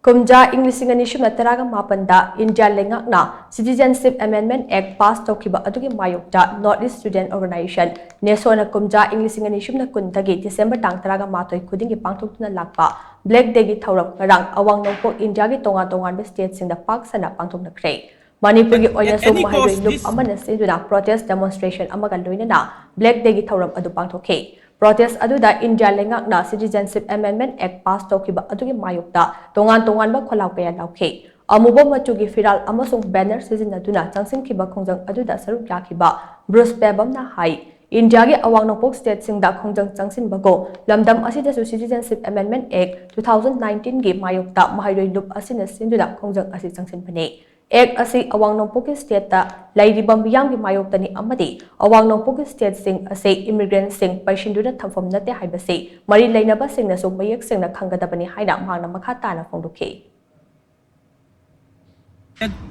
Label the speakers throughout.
Speaker 1: Kumja English Initiative Nataraga Mapanda, India leingak Citizenship Amendment Act passed Thoukhiba Adugi Mayokta, Northeast Student Organization, Neso na Kumja English Initiative na Kuntagi, December tang taraga matoi khuding pangthoktuna lakpa, Black dagi Thouram, ngarang, awang nongpok India tongan state sing the park Sanna pangthoktnakhre. Manipuri oinaso mahiroi loop amana sinduna protest demonstration amaga loinana, Black dagi Thouram adu pangthokhe. Protest aduda India leingak Citizenship Amendment Act passed Thoukhiba Adugi Mayokta, tonganba kholau kaya laukhe. Amubo machugi firal amasung banner sizinaduna changsinkiba khongjang aduda saruk yakiba Bruce Pebam na hai. India ge awang nongpok state singda khongjang changsinbago lamdam asida Citizenship Amendment Act 2019 ge Mayokta mahiroi loop asina sinduna khongjang asi changsinbane. Act asi awang nongpok state ta lairiba miyam ge Mayokta ni amadi awang nongpok state sing ase immigrant sing paisinduna thamfam nate haibase mari lainaba singna so mayek singna khangadabani haina mangna makha tana phongdukhe.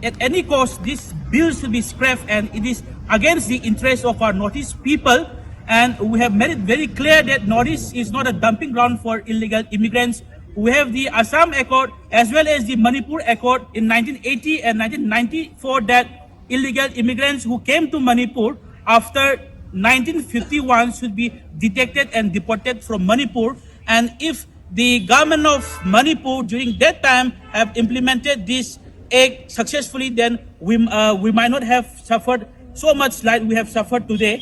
Speaker 2: At any cost, this bill should be scrapped, and it is against the interest of our Northeast people. And we have made it very clear that Northeast is not a dumping ground for illegal immigrants. We have the Assam Accord as well as the Manipur Accord in 1980 and 1994 that illegal immigrants who came to Manipur after 1951 should be detected and deported from Manipur. And if the government of Manipur during that time have implemented this act successfully, then we might not have suffered so much like we have suffered today.